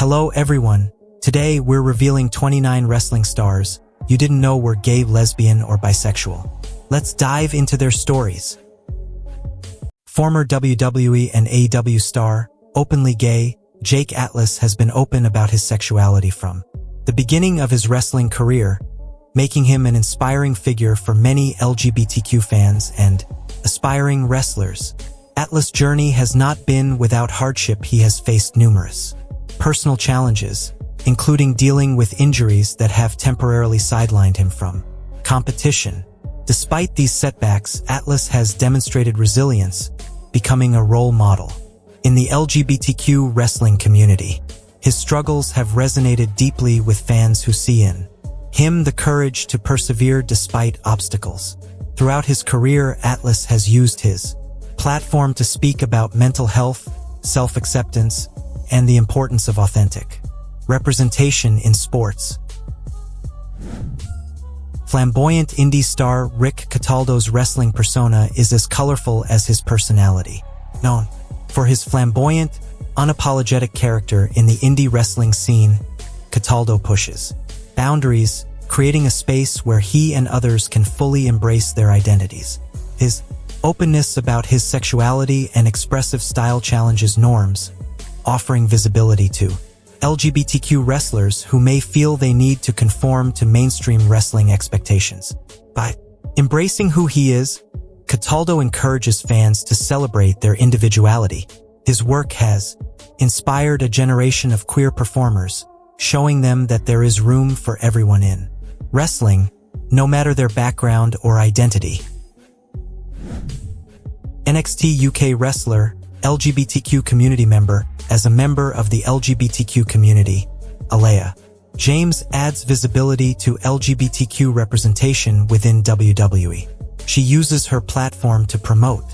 Hello everyone, today we're revealing 29 wrestling stars you didn't know were gay, lesbian, or bisexual. Let's dive into their stories. Former WWE and AEW star, openly gay, Jake Atlas has been open about his sexuality from the beginning of his wrestling career, making him an inspiring figure for many LGBTQ fans and aspiring wrestlers. Atlas' journey has not been without hardship. He has faced numerous personal challenges, including dealing with injuries that have temporarily sidelined him from competition. Despite these setbacks, Atlas has demonstrated resilience, becoming a role model in the LGBTQ wrestling community. His struggles have resonated deeply with fans who see in him the courage to persevere despite obstacles. Throughout his career, Atlas has used his platform to speak about mental health, self-acceptance, and the importance of authentic representation in sports. Flamboyant indie star Rick Cataldo's wrestling persona is as colorful as his personality. Known for his flamboyant, unapologetic character in the indie wrestling scene, Cataldo pushes boundaries, creating a space where he and others can fully embrace their identities. His openness about his sexuality and expressive style challenges norms, offering visibility to LGBTQ wrestlers who may feel they need to conform to mainstream wrestling expectations. By embracing who he is, Cataldo encourages fans to celebrate their individuality. His work has inspired a generation of queer performers, showing them that there is room for everyone in wrestling, no matter their background or identity. NXT UK wrestler, LGBTQ community member. As a member of the LGBTQ community, Alea James adds visibility to LGBTQ representation within WWE. She uses her platform to promote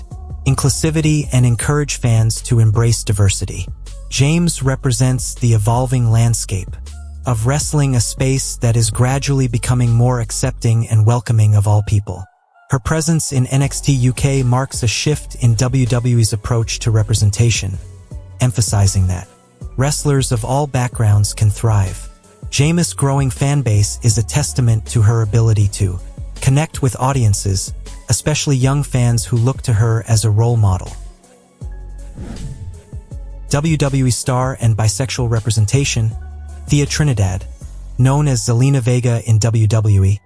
inclusivity and encourage fans to embrace diversity. James represents the evolving landscape of wrestling, a space that is gradually becoming more accepting and welcoming of all people. Her presence in NXT UK marks a shift in WWE's approach to representation, emphasizing that wrestlers of all backgrounds can thrive. James' growing fan base is a testament to her ability to connect with audiences, especially young fans who look to her as a role model. WWE star and bisexual representation, Thea Trinidad, known as Zelina Vega in WWE,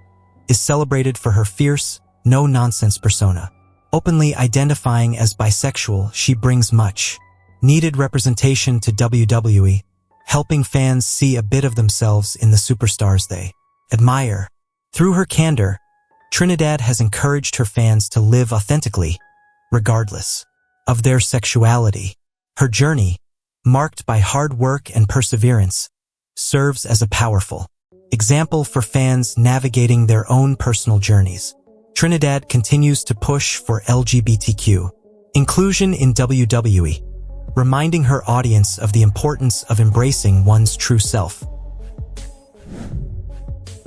is celebrated for her fierce, no-nonsense persona. Openly identifying as bisexual, she brings much needed representation to WWE, helping fans see a bit of themselves in the superstars they admire. Through her candor, Trinidad has encouraged her fans to live authentically, regardless of their sexuality. Her journey, marked by hard work and perseverance, serves as a powerful example for fans navigating their own personal journeys. Trinidad continues to push for LGBTQ inclusion in WWE, reminding her audience of the importance of embracing one's true self.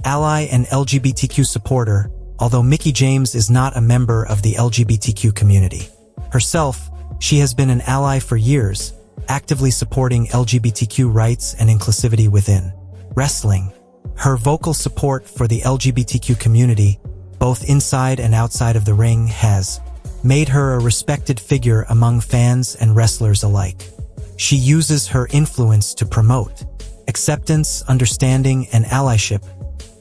Ally and LGBTQ supporter, although Mickie James is not a member of the LGBTQ community herself, she has been an ally for years, actively supporting LGBTQ rights and inclusivity within wrestling. Her vocal support for the LGBTQ community, both inside and outside of the ring, has made her a respected figure among fans and wrestlers alike. She uses her influence to promote acceptance, understanding, and allyship,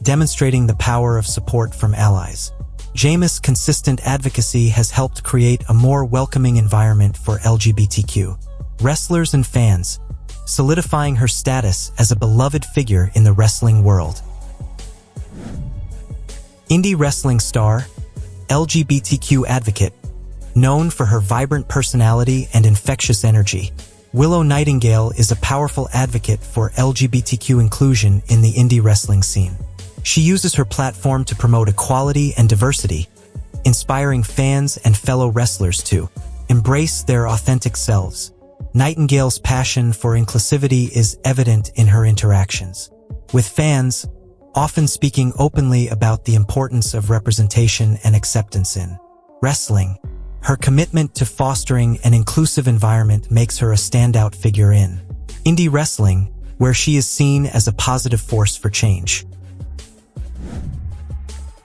demonstrating the power of support from allies. James' consistent advocacy has helped create a more welcoming environment for LGBTQ wrestlers and fans, solidifying her status as a beloved figure in the wrestling world. Indie wrestling star, LGBTQ advocate, known for her vibrant personality and infectious energy, Willow Nightingale is a powerful advocate for LGBTQ inclusion in the indie wrestling scene. She uses her platform to promote equality and diversity, inspiring fans and fellow wrestlers to embrace their authentic selves. Nightingale's passion for inclusivity is evident in her interactions with fans, often speaking openly about the importance of representation and acceptance in wrestling. Her commitment to fostering an inclusive environment makes her a standout figure in indie wrestling, where she is seen as a positive force for change.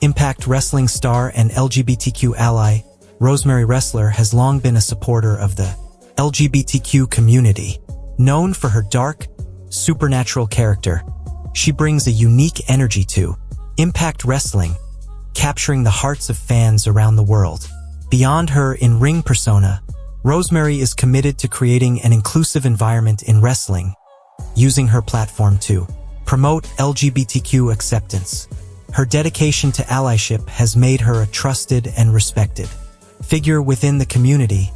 Impact Wrestling star and LGBTQ ally, Rosemary Wrestler has long been a supporter of the LGBTQ community. Known for her dark, supernatural character, she brings a unique energy to Impact Wrestling, capturing the hearts of fans around the world. Beyond her in-ring persona, Rosemary is committed to creating an inclusive environment in wrestling, using her platform to promote LGBTQ acceptance. Her dedication to allyship has made her a trusted and respected figure within the community,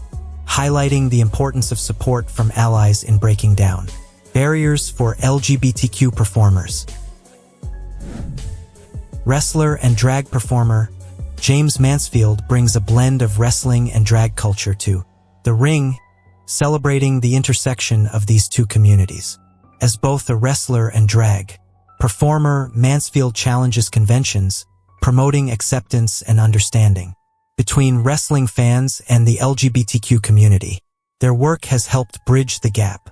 highlighting the importance of support from allies in breaking down barriers for LGBTQ performers. Wrestler and drag performer James Mansfield brings a blend of wrestling and drag culture to the ring, celebrating the intersection of these two communities. As both a wrestler and drag performer, Mansfield challenges conventions, promoting acceptance and understanding between wrestling fans and the LGBTQ community. Their work has helped bridge the gap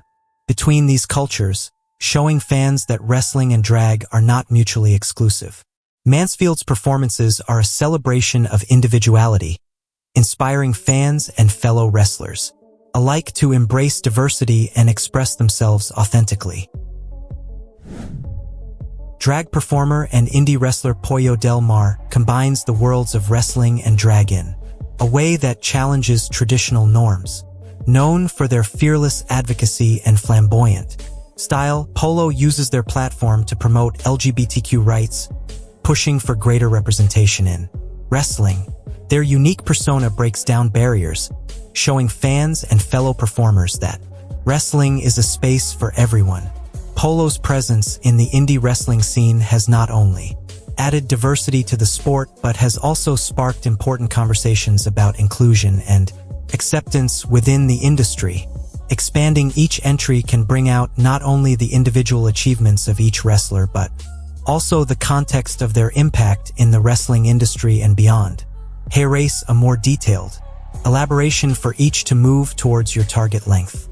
between these cultures, showing fans that wrestling and drag are not mutually exclusive. Mansfield's performances are a celebration of individuality, inspiring fans and fellow wrestlers alike to embrace diversity and express themselves authentically. Drag performer and indie wrestler Poo Del Mare combines the worlds of wrestling and drag in a way that challenges traditional norms. Known for their fearless advocacy and flamboyant style, Polo uses their platform to promote LGBTQ rights, pushing for greater representation in wrestling. Their unique persona breaks down barriers, showing fans and fellow performers that wrestling is a space for everyone. Polo's presence in the indie wrestling scene has not only added diversity to the sport, but has also sparked important conversations about inclusion and acceptance within the industry. Expanding each entry can bring out not only the individual achievements of each wrestler, but also the context of their impact in the wrestling industry and beyond. Race a more detailed elaboration for each to move towards your target length.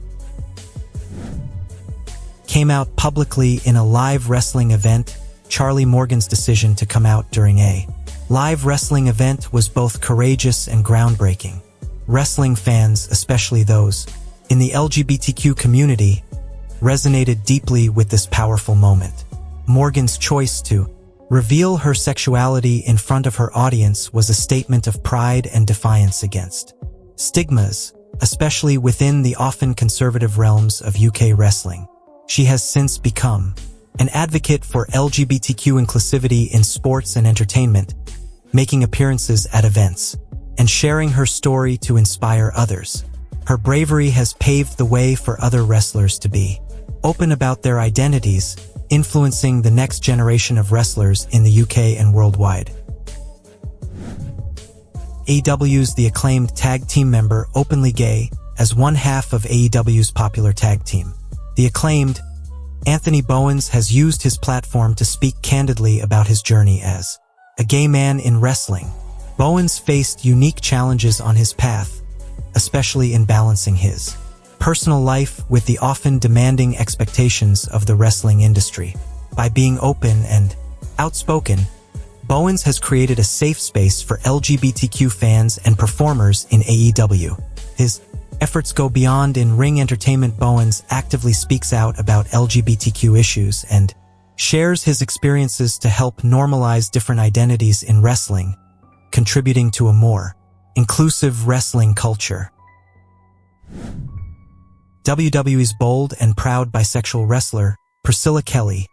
Came out publicly in a live wrestling event. Charlie Morgan's decision to come out during a live wrestling event was both courageous and groundbreaking. Wrestling fans, especially those in the LGBTQ community, resonated deeply with this powerful moment. Morgan's choice to reveal her sexuality in front of her audience was a statement of pride and defiance against stigmas, especially within the often conservative realms of UK wrestling. She has since become an advocate for LGBTQ inclusivity in sports and entertainment, making appearances at events and sharing her story to inspire others. Her bravery has paved the way for other wrestlers to be open about their identities, influencing the next generation of wrestlers in the UK and worldwide. AEW's The Acclaimed tag team member openly gay as one half of AEW's popular tag team. The Acclaimed, Anthony Bowens, has used his platform to speak candidly about his journey as a gay man in wrestling. Bowens faced unique challenges on his path, especially in balancing his personal life with the often demanding expectations of the wrestling industry. By being open and outspoken, Bowens has created a safe space for LGBTQ fans and performers in AEW. His efforts go beyond in-ring entertainment. Bowens actively speaks out about LGBTQ issues and shares his experiences to help normalize different identities in wrestling, contributing to a more inclusive wrestling culture. WWE's bold and proud bisexual wrestler, Priscilla Kelly,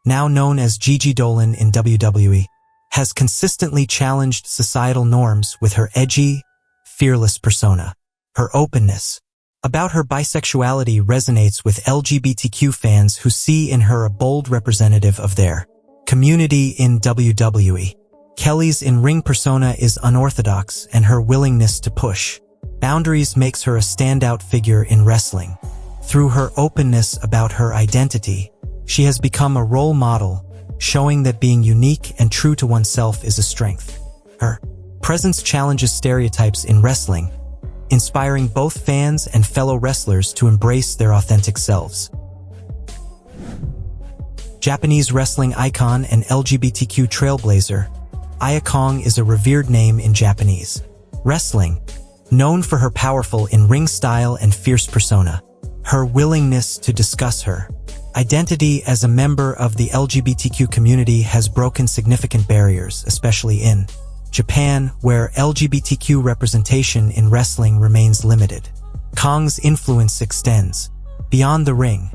now known as Gigi Dolan in WWE, has consistently challenged societal norms with her edgy, fearless persona. Her openness about her bisexuality resonates with LGBTQ fans who see in her a bold representative of their community in WWE. Kelly's in-ring persona is unorthodox, and her willingness to push boundaries makes her a standout figure in wrestling. Through her openness about her identity, she has become a role model, showing that being unique and true to oneself is a strength. Her presence challenges stereotypes in wrestling, inspiring both fans and fellow wrestlers to embrace their authentic selves. Japanese wrestling icon and LGBTQ trailblazer, Akane Kong is a revered name in Japanese wrestling, known for her powerful in-ring style and fierce persona. Her willingness to discuss her identity as a member of the LGBTQ community has broken significant barriers, especially in Japan, where LGBTQ representation in wrestling remains limited. Kong's influence extends beyond the ring.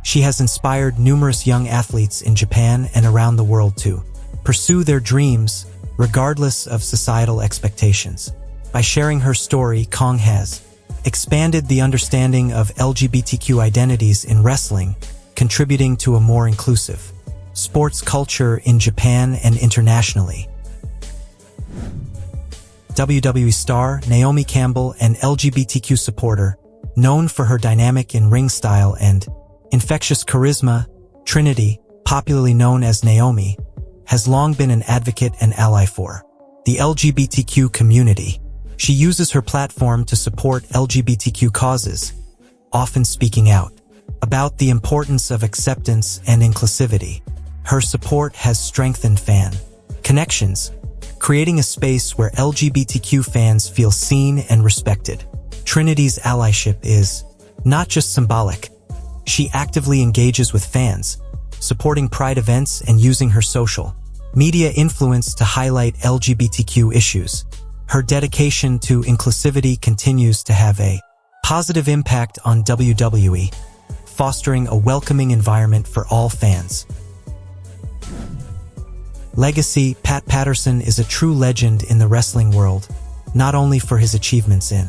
She has inspired numerous young athletes in Japan and around the world to pursue their dreams, regardless of societal expectations. By sharing her story, Kong has expanded the understanding of LGBTQ identities in wrestling, contributing to a more inclusive sports culture in Japan and internationally. WWE star Naomi Campbell, an LGBTQ supporter, known for her dynamic in-ring style and infectious charisma, Trinity, popularly known as Naomi, has long been an advocate and ally for the LGBTQ community. She uses her platform to support LGBTQ causes, often speaking out about the importance of acceptance and inclusivity. Her support has strengthened fan connections, creating a space where LGBTQ fans feel seen and respected. Trinity's allyship is not just symbolic. She actively engages with fans, supporting Pride events and using her social media influence to highlight LGBTQ issues. Her dedication to inclusivity continues to have a positive impact on WWE, fostering a welcoming environment for all fans. Legacy: Pat Patterson is a true legend in the wrestling world, not only for his achievements in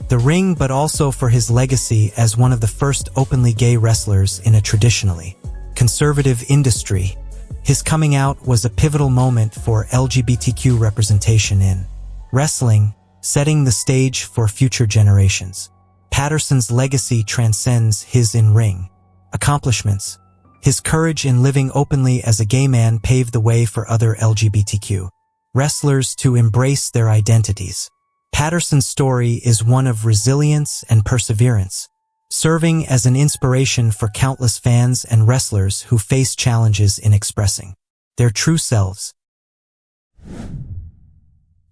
the ring but also for his legacy as one of the first openly gay wrestlers in a traditionally conservative industry. His coming out was a pivotal moment for LGBTQ representation in wrestling, setting the stage for future generations. Patterson's legacy transcends his in-ring accomplishments. His courage in living openly as a gay man paved the way for other LGBTQ wrestlers to embrace their identities. Patterson's story is one of resilience and perseverance, serving as an inspiration for countless fans and wrestlers who face challenges in expressing their true selves.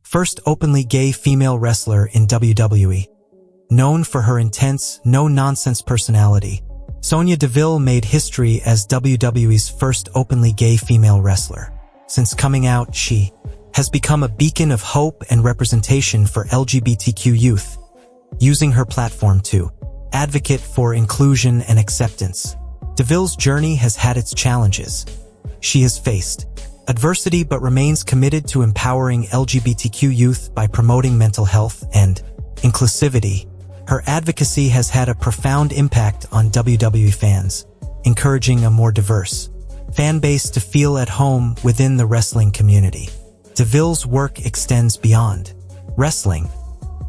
First openly gay female wrestler in WWE. Known for her intense, no-nonsense personality, Sonya Deville made history as WWE's first openly gay female wrestler. Since coming out, she has become a beacon of hope and representation for LGBTQ youth, using her platform to advocate for inclusion and acceptance. Deville's journey has had its challenges. She has faced adversity but remains committed to empowering LGBTQ youth by promoting mental health and inclusivity. Her advocacy has had a profound impact on WWE fans, encouraging a more diverse fan base to feel at home within the wrestling community. Deville's work extends beyond wrestling.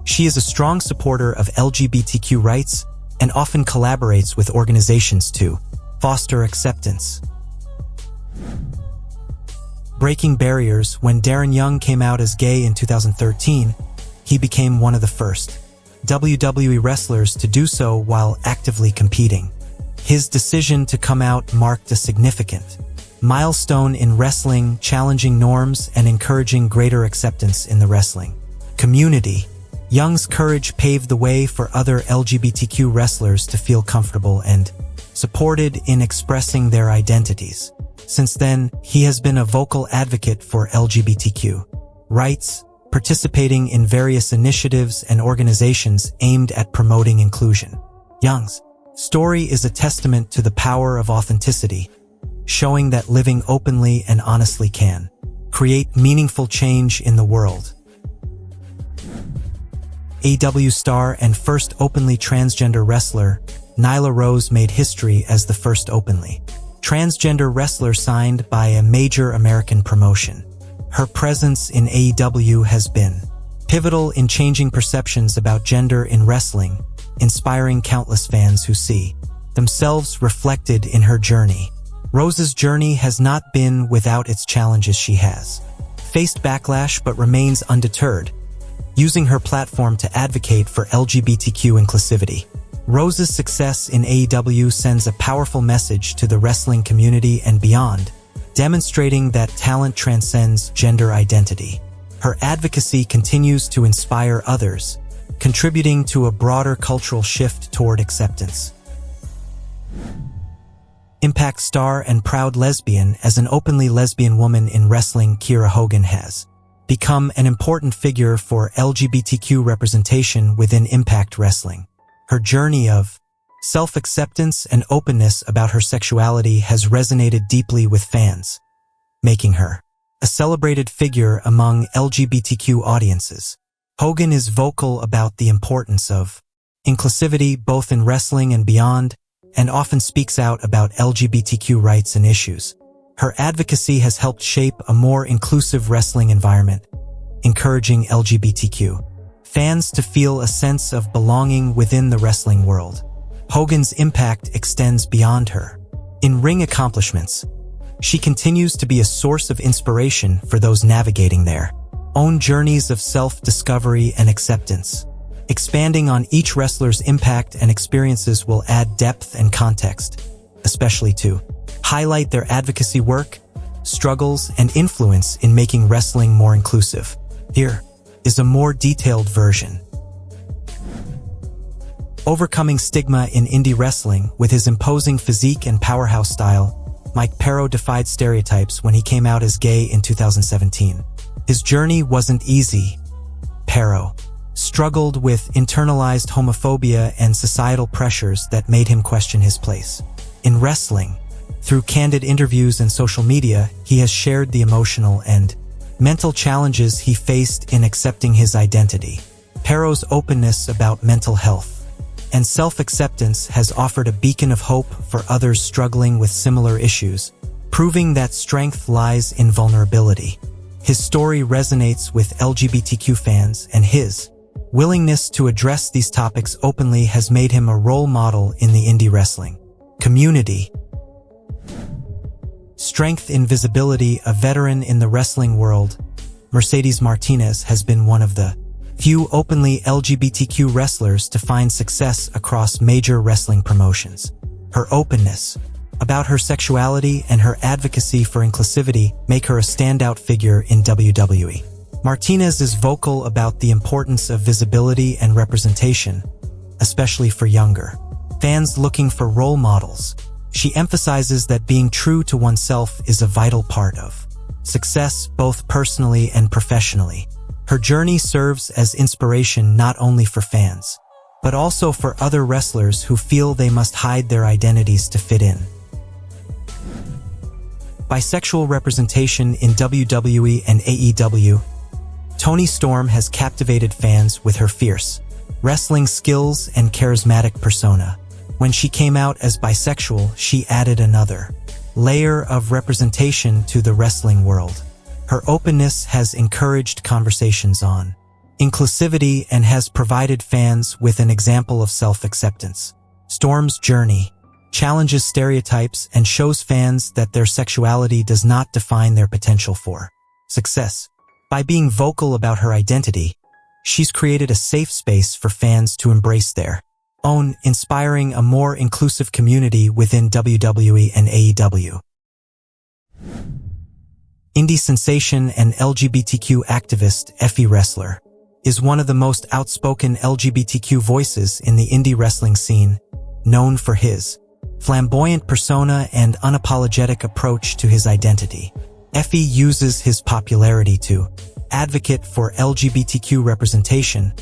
She is a strong supporter of LGBTQ rights and often collaborates with organizations to foster acceptance. Breaking barriers: when Darren Young came out as gay in 2013, he became one of the first WWE wrestlers to do so while actively competing. His decision to come out marked a significant milestone in wrestling, challenging norms and encouraging greater acceptance in the wrestling community. Young's courage paved the way for other LGBTQ wrestlers to feel comfortable and supported in expressing their identities. Since then, he has been a vocal advocate for LGBTQ rights, participating in various initiatives and organizations aimed at promoting inclusion. Young's story is a testament to the power of authenticity, showing that living openly and honestly can create meaningful change in the world. AEW star and first openly transgender wrestler, Nyla Rose made history as the first openly transgender wrestler signed by a major American promotion. Her presence in AEW has been pivotal in changing perceptions about gender in wrestling, inspiring countless fans who see themselves reflected in her journey. Rose's journey has not been without its challenges. She has faced backlash but remains undeterred, using her platform to advocate for LGBTQ inclusivity. Rose's success in AEW sends a powerful message to the wrestling community and beyond, demonstrating that talent transcends gender identity. Her advocacy continues to inspire others, contributing to a broader cultural shift toward acceptance. Impact star and proud lesbian. As an openly lesbian woman in wrestling, Kiera Hogan has become an important figure for LGBTQ representation within Impact Wrestling. Her journey of self-acceptance and openness about her sexuality has resonated deeply with fans, making her a celebrated figure among LGBTQ audiences. Hogan is vocal about the importance of inclusivity both in wrestling and beyond, and often speaks out about LGBTQ rights and issues. Her advocacy has helped shape a more inclusive wrestling environment, encouraging LGBTQ fans to feel a sense of belonging within the wrestling world. Hogan's impact extends beyond her in-ring accomplishments. She continues to be a source of inspiration for those navigating their own journeys of self-discovery and acceptance. Expanding on each wrestler's impact and experiences will add depth and context, especially to highlight their advocacy work, struggles, and influence in making wrestling more inclusive. Here is a more detailed version. Overcoming stigma in indie wrestling. With his imposing physique and powerhouse style, Mike Pero defied stereotypes when he came out as gay in 2017. His journey wasn't easy. Pero struggled with internalized homophobia and societal pressures that made him question his place in wrestling. Through candid interviews and social media, he has shared the emotional and mental challenges he faced in accepting his identity. Pero's openness about mental health and self-acceptance has offered a beacon of hope for others struggling with similar issues, proving that strength lies in vulnerability. His story resonates with LGBTQ fans, and his willingness to address these topics openly has made him a role model in the indie wrestling community. Strength in visibility. A veteran in the wrestling world, Mercedes Martinez has been one of the few openly LGBTQ wrestlers to find success across major wrestling promotions. Her openness about her sexuality and her advocacy for inclusivity make her a standout figure in WWE. Martinez is vocal about the importance of visibility and representation, especially for younger fans looking for role models. She emphasizes that being true to oneself is a vital part of success, both personally and professionally. Her journey serves as inspiration not only for fans, but also for other wrestlers who feel they must hide their identities to fit in. Bisexual representation in WWE and AEW. Toni Storm has captivated fans with her fierce wrestling skills and charismatic persona. When she came out as bisexual, she added another layer of representation to the wrestling world. Her openness has encouraged conversations on inclusivity and has provided fans with an example of self-acceptance. Storm's journey challenges stereotypes and shows fans that their sexuality does not define their potential for success. By being vocal about her identity, she's created a safe space for fans to embrace their own, inspiring a more inclusive community within WWE and AEW. Indie sensation and LGBTQ activist Effie wrestler is one of the most outspoken LGBTQ voices in the indie wrestling scene, known for his flamboyant persona and unapologetic approach to his identity. Effie uses his popularity to advocate for LGBTQ representation,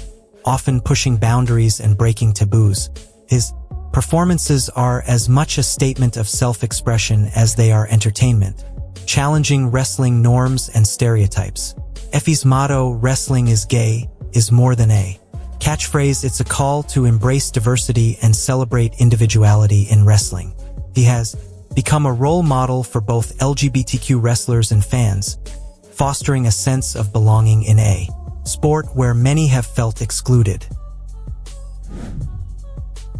often pushing boundaries and breaking taboos. His performances are as much a statement of self-expression as they are entertainment, challenging wrestling norms and stereotypes. Effie's motto, "Wrestling is gay, is more than a catchphrase." It's a call to embrace diversity and celebrate individuality in wrestling. He has become a role model for both LGBTQ wrestlers and fans, fostering a sense of belonging in a sport where many have felt excluded.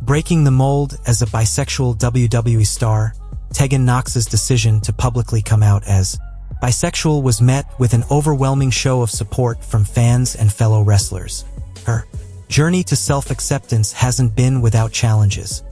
Breaking the mold. As a bisexual WWE star, Tegan Knox's decision to publicly come out as bisexual was met with an overwhelming show of support from fans and fellow wrestlers. Her journey to self-acceptance hasn't been without challenges,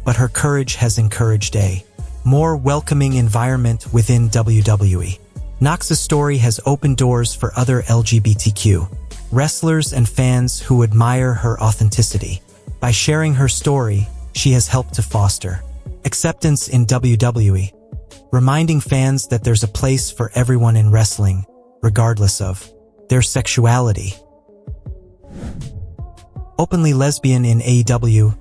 but her courage has encouraged a more welcoming environment within WWE. Knox's story has opened doors for other LGBTQ wrestlers and fans who admire her authenticity. By sharing her story, she has helped to foster acceptance in WWE, reminding fans that there's a place for everyone in wrestling, regardless of their sexuality. Openly lesbian in AEW,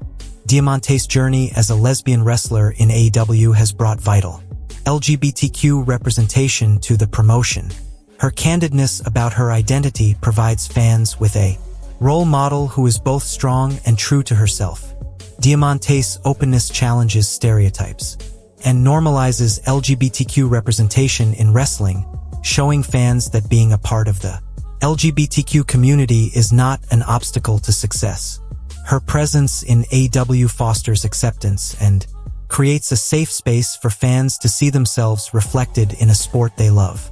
Diamante's journey as a lesbian wrestler in AEW has brought vital LGBTQ representation to the promotion. Her candidness about her identity provides fans with a role model who is both strong and true to herself. Diamante's openness challenges stereotypes and normalizes LGBTQ representation in wrestling, showing fans that being a part of the LGBTQ community is not an obstacle to success. Her presence in AEW fosters acceptance and creates a safe space for fans to see themselves reflected in a sport they love.